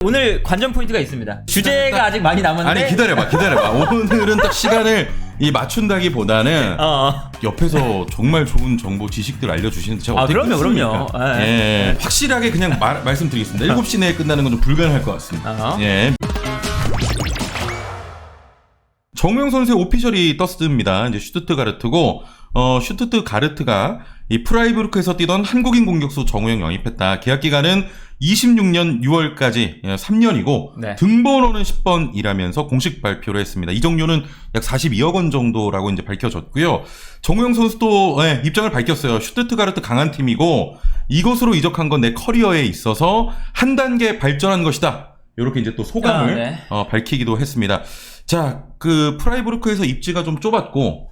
오늘 관전 포인트가 있습니다. 주제가 아직 많이 남았는데. 아니 기다려봐. 오늘은 딱 시간을 맞춘다기보다는 옆에서 정말 좋은 정보 지식들 알려주시는데 제가 어떻게 그럼요. 예. 확실하게 그냥 말씀드리겠습니다. 7시 내에 끝나는 건 좀 불가능할 것 같습니다. 예. 정우영 선수의 오피셜이 떴습니다. 이제 슈투트가르트고 슈투트가르트가 이 프라이부르크에서 뛰던 한국인 공격수 정우영 영입했다. 계약 기간은 26년 6월까지 3년이고 네. 등번호는 10번이라면서 공식 발표를 했습니다. 이적료는 약 42억 원 정도라고 이제 밝혀졌고요. 정우영 선수도 입장을 밝혔어요. 슈투트가르트 강한 팀이고 이곳으로 이적한 건 내 커리어에 있어서 한 단계 발전한 것이다. 이렇게 이제 또 소감을 밝히기도 했습니다. 자, 그 프라이부르크에서 입지가 좀 좁았고,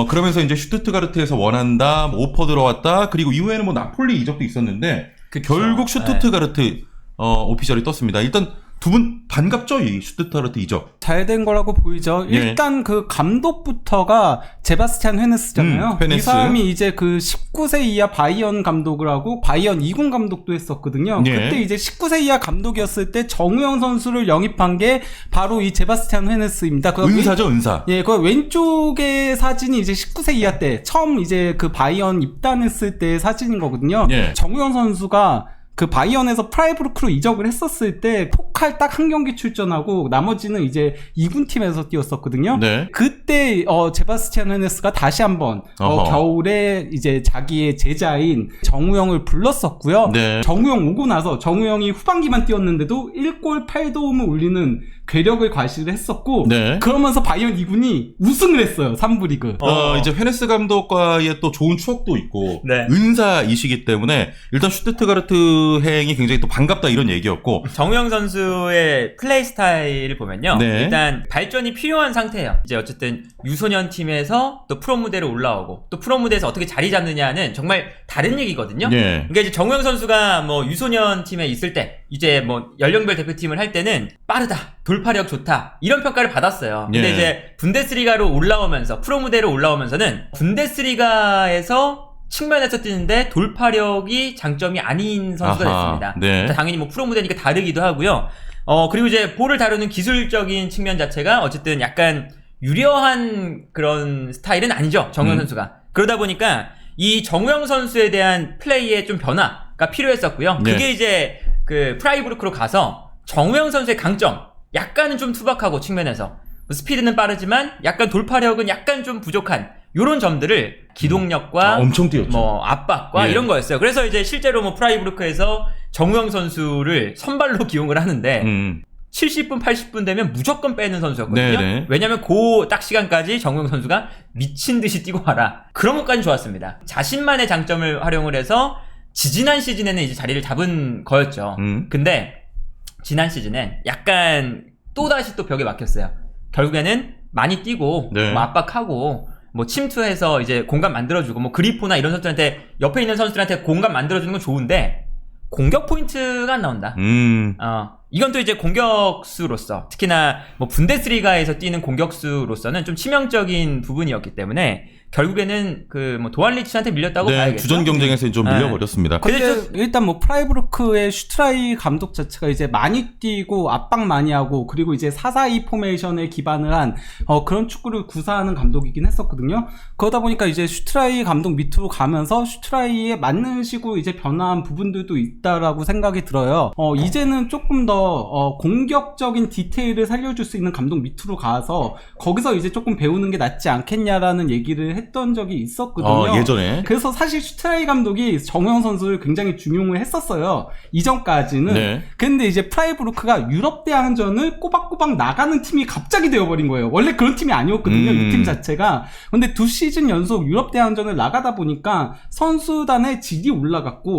그러면서 이제 슈투트가르트에서 원한다, 오퍼 들어왔다, 그리고 이후에는 나폴리 이적도 있었는데, 결국 슈투트가르트 오피셜이 떴습니다. 일단 두 분 반갑죠? 이 슈투트가르트 이적. 잘 된 거라고 보이죠. 일단 그 감독부터가 제바스찬 헤네스잖아요. 헤네스. 이 사람이 이제 그 19세 이하 바이언 감독을 하고 바이언 2군 감독도 했었거든요. 그때 이제 19세 이하 감독이었을 때 정우영 선수를 영입한 게 바로 이 제바스찬 헤네스입니다. 은사죠, 은사. 예, 그 왼쪽의 사진이 이제 19세 이하 때 처음 이제 그 바이언 입단했을 때 사진인 거거든요. 정우영 선수가 그 바이언에서 프라이부르크로 이적을 했었을 때 포칼 딱 한 경기 출전하고 나머지는 이제 2군 팀에서 뛰었었거든요. 그때 제바스찬 헤네스가 다시 한번 겨울에 이제 자기의 제자인 정우영을 불렀었고요. 정우영 오고 나서 정우영이 후반기만 뛰었는데도 1골 8도움을 올리는 괴력을 과시를 했었고 그러면서 바이언 2군이 우승을 했어요. 3부 리그. 이제 헤네스 감독과의 또 좋은 추억도 있고 은사이시기 때문에 일단 슈투트가르트 행이 굉장히 또 반갑다 이런 얘기였고 정우영 선수의 플레이 스타일을 보면요. 일단 발전이 필요한 상태예요. 이제 어쨌든 유소년 팀에서 또 프로 무대로 올라오고 또 프로 무대에서 어떻게 자리 잡느냐는 정말 다른 얘기거든요. 그러니까 이제 정우영 선수가 유소년 팀에 있을 때 이제 연령별 대표팀을 할 때는 빠르다. 돌파력 좋다. 이런 평가를 받았어요. 근데 이제 분데스리가로 올라오면서 프로 무대로 올라오면서는 분데스리가에서 측면에서 뛰는데 돌파력이 장점이 아닌 선수가 됐습니다. 당연히 프로 무대니까 다르기도 하고요. 그리고 이제 볼을 다루는 기술적인 측면 자체가 어쨌든 약간 유려한 그런 스타일은 아니죠. 정우영 선수가. 그러다 보니까 이 정우영 선수에 대한 플레이의 좀 변화가 필요했었고요. 그게 이제 그 프라이부르크로 가서 정우영 선수의 강점 약간은 좀 투박하고 측면에서 스피드는 빠르지만 약간 돌파력은 약간 좀 부족한 요런 점들을 기동력과 엄청 뛰었죠. 압박과 이런 거였어요. 그래서 이제 실제로 프라이부르크에서 정우영 선수를 선발로 기용을 하는데 70분, 80분 되면 무조건 빼는 선수였거든요. 왜냐면 그 딱 시간까지 정우영 선수가 미친 듯이 뛰고 와라. 그런 것까지 좋았습니다. 자신만의 장점을 활용을 해서 지난 시즌에는 이제 자리를 잡은 거였죠. 근데 지난 시즌엔 약간 또다시 또 벽에 막혔어요. 결국에는 많이 뛰고 압박하고 침투해서 이제 공간 만들어주고 그리포나 이런 선수들한테 옆에 있는 선수들한테 공간 만들어주는 건 좋은데 공격 포인트가 안 나온다. 이건 또 이제 공격수로서 특히나 분데스리가에서 뛰는 공격수로서는 좀 치명적인 부분이었기 때문에 결국에는 그 도안리치한테 밀렸다고 봐야겠죠. 주전 경쟁에서 좀 밀려버렸습니다. 근데 일단 프라이부르크의 슈트라이 감독 자체가 이제 많이 뛰고 압박 많이 하고 그리고 이제 4-4-2 포메이션에 기반을 한 그런 축구를 구사하는 감독이긴 했었거든요. 그러다 보니까 이제 슈트라이 감독 밑으로 가면서 슈트라이에 맞는 식으로 이제 변화한 부분들도 있다라고 생각이 들어요. 이제는 조금 더 공격적인 디테일을 살려줄 수 있는 감독 밑으로 가서 거기서 이제 조금 배우는 게 낫지 않겠냐라는 얘기를 했던 적이 있었거든요. 예전에. 그래서 사실 슈트라이 감독이 정우영 선수를 굉장히 중용을 했었어요. 이전까지는. 근데 이제 프라이부르크가 유럽 대항전을 꼬박꼬박 나가는 팀이 갑자기 되어버린 거예요. 원래 그런 팀이 아니었거든요. 이 팀 자체가. 근데 2시즌 연속 유럽 대항전을 나가다 보니까 선수단의 질이 올라갔고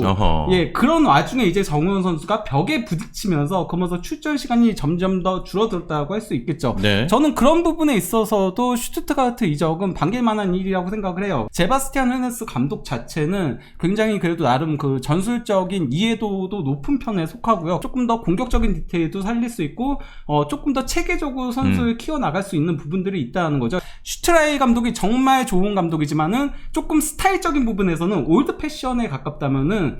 그런 와중에 이제 정우영 선수가 벽에 부딪히면서 그러면서 출전 시간이 점점 더 줄어들었다고 할 수 있겠죠. 저는 그런 부분에 있어서도 슈투트가르트 이적은 반길만한 일이라고 생각을 해요. 제바스찬 헤네스 감독 자체는 굉장히 그래도 나름 그 전술적인 이해도도 높은 편에 속하고요. 조금 더 공격적인 디테일도 살릴 수 있고 조금 더 체계적으로 선수를 키워나갈 수 있는 부분들이 있다는 거죠. 슈트라이 감독이 정말 좋은 감독이지만은 조금 스타일적인 부분에서는 올드 패션에 가깝다면은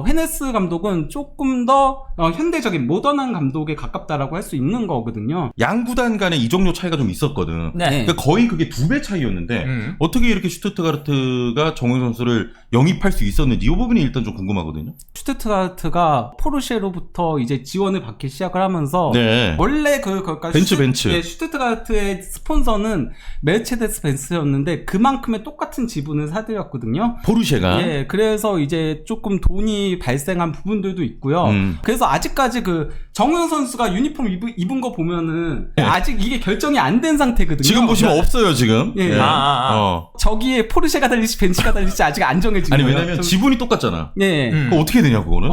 헤네스 감독은 조금 더 현대적인 모던한 감독에 가깝다라고 할 수 있는 거거든요. 양 구단 간에 이적료 차이가 좀 있었거든. 네. 그러니까 거의 그게 2배 차이였는데 어떻게 이렇게 슈투트가르트가 정우영 선수를 영입할 수 있었는지 이 부분이 일단 좀 궁금하거든요. 슈투트가르트가 포르쉐로부터 이제 지원을 받기 시작을 하면서 네. 원래 벤츠. 예, 슈투트가르트의 스폰서는 메르체데스 벤츠였는데 그만큼의 똑같은 지분을 사들였거든요. 포르쉐가. 예, 그래서 이제 조금 돈이 발생한 부분들도 있고요. 그래서 아직까지 그 정우영 선수가 유니폼 입은 거 보면은 아직 이게 결정이 안 된 상태거든요. 지금 보시면 없어요, 지금. 예. 저기에 포르쉐가 달릴지 벤츠가 달릴지 아직 안 정해진 아니, 거예요. 왜냐면 지분이 똑같잖아. 예. 그거 어떻게 되냐, 그거는?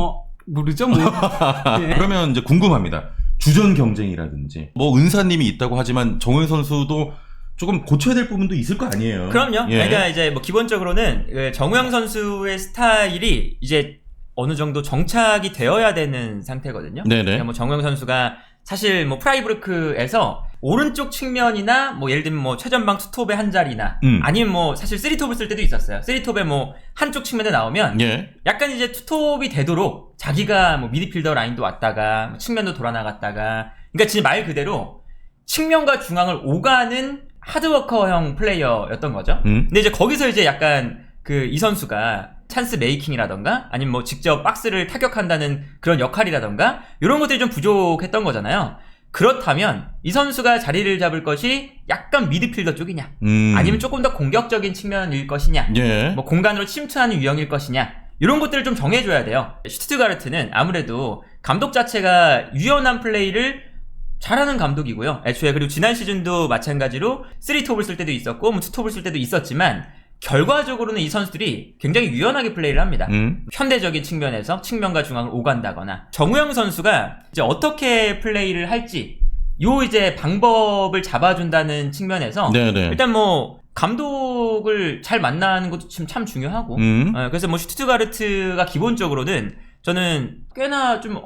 모르죠, 뭐. 예. 그러면 이제 궁금합니다. 주전 경쟁이라든지. 뭐, 은사님이 있다고 하지만 정우영 선수도 조금 고쳐야 될 부분도 있을 거 아니에요. 그럼요. 예. 그러니까 이제 뭐 기본적으로는 정우영 선수의 스타일이 이제 어느 정도 정착이 되어야 되는 상태거든요. 네네. 그러니까 뭐 정우영 선수가 사실 뭐 프라이부르크에서 오른쪽 측면이나 뭐 예를 들면 뭐 최전방 투톱의 한 자리나 아니면 뭐 사실 쓰리톱을 쓸 때도 있었어요. 쓰리톱에 뭐 한쪽 측면에 나오면 예. 약간 이제 투톱이 되도록 자기가 뭐 미드필더 라인도 왔다가 측면도 돌아 나갔다가 그러니까 진짜 말 그대로 측면과 중앙을 오가는 하드워커형 플레이어였던 거죠. 근데 이제 거기서 이제 약간 그 이 선수가 찬스 메이킹이라던가 아니면 뭐 직접 박스를 타격한다는 그런 역할이라던가 이런 것들이 좀 부족했던 거잖아요. 그렇다면 이 선수가 자리를 잡을 것이 약간 미드필더 쪽이냐 아니면 조금 더 공격적인 측면일 것이냐 예. 뭐 공간으로 침투하는 유형일 것이냐 이런 것들을 좀 정해줘야 돼요. 슈투트가르트는 아무래도 감독 자체가 유연한 플레이를 잘하는 감독이고요. 애초에 그리고 지난 시즌도 마찬가지로 3톱을 쓸 때도 있었고 뭐 2톱을 쓸 때도 있었지만 결과적으로는 이 선수들이 굉장히 유연하게 플레이를 합니다. 현대적인 측면에서 측면과 중앙을 오간다거나 정우영 선수가 이제 어떻게 플레이를 할지 요 이제 방법을 잡아준다는 측면에서 네네. 일단 뭐 감독을 잘 만나는 것도 지금 참 중요하고 그래서 뭐 슈투트가르트가 기본적으로는 저는 꽤나 좀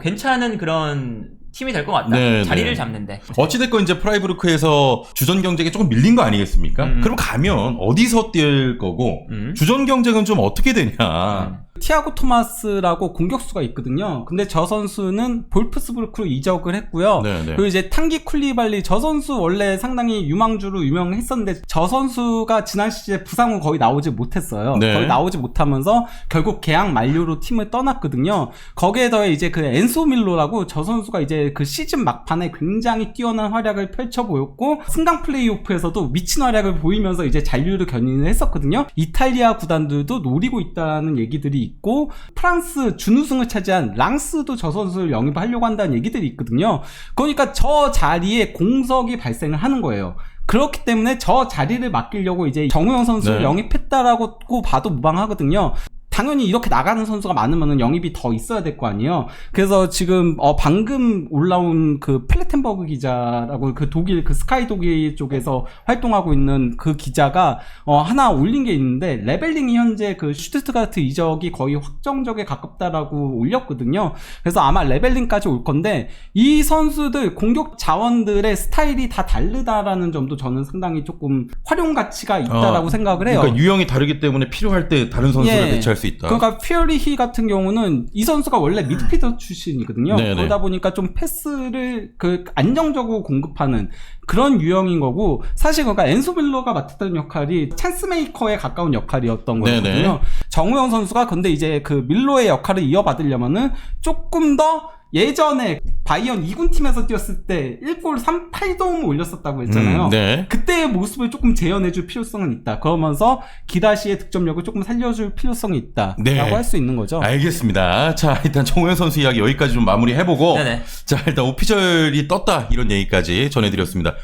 괜찮은 그런 팀이 될 것 같다. 네, 자리를 네. 잡는데. 어찌됐건 이제 프라이부르크에서 주전 경쟁에 조금 밀린 거 아니겠습니까? 그럼 가면 어디서 뛸 거고 주전 경쟁은 좀 어떻게 되냐. 티아고 토마스라고 공격수가 있거든요. 근데 저 선수는 볼프스부르크로 이적을 했고요. 네네. 그리고 이제 탕기 쿨리발리 저 선수 원래 상당히 유망주로 유명했었는데 저 선수가 지난 시즌에 부상 후 거의 나오지 못했어요. 네. 거의 나오지 못하면서 결국 계약 만료로 팀을 떠났거든요. 거기에 더해 이제 그 엔소 밀로라고 저 선수가 이제 그 시즌 막판에 굉장히 뛰어난 활약을 펼쳐 보였고 승강 플레이오프에서도 미친 활약을 보이면서 이제 잔류를 견인을 했었거든요. 이탈리아 구단들도 노리고 있다는 얘기들이 있고 프랑스 준우승을 차지한 랑스도 저 선수를 영입하려고 한다는 얘기들이 있거든요. 그러니까 저 자리에 공석이 발생을 하는 거예요. 그렇기 때문에 저 자리를 맡기려고 이제 정우영 선수를 네. 영입했다라고 봐도 무방하거든요. 당연히 이렇게 나가는 선수가 많으면 영입이 더 있어야 될 거 아니에요. 그래서 지금 방금 올라온 그 플레텐버그 기자라고 그 독일 그 스카이 독일 쪽에서 활동하고 있는 그 기자가 하나 올린 게 있는데 레벨링이 현재 그 슈투트가르트 이적이 거의 확정적에 가깝다라고 올렸거든요. 그래서 아마 레벨링까지 올 건데 이 선수들 공격 자원들의 스타일이 다 다르다라는 점도 저는 상당히 조금 활용 가치가 있다라고 생각을 해요. 그러니까 유형이 다르기 때문에 필요할 때 다른 선수를 예. 대체할 수 있다. 그러니까 피어리히 같은 경우는 이 선수가 원래 미드필더 출신이거든요. 네네. 그러다 보니까 좀 패스를 그 안정적으로 공급하는 그런 유형인 거고 사실 그러니까 엔소 밀러가 맡았던 역할이 찬스 메이커에 가까운 역할이었던 거거든요. 네네. 정우영 선수가 근데 이제 그 밀러의 역할을 이어받으려면은 조금 더 예전에 바이언 2군 팀에서 뛰었을 때 1골 3-8도움을 올렸었다고 했잖아요. 네. 그때의 모습을 조금 재현해줄 필요성은 있다. 그러면서 기다시의 득점력을 조금 살려줄 필요성이 있다. 네. 라고 할 수 있는 거죠. 알겠습니다. 자, 일단 정우영 선수 이야기 여기까지 좀 마무리해보고 네네. 자, 일단 오피셜이 떴다 이런 얘기까지 전해드렸습니다.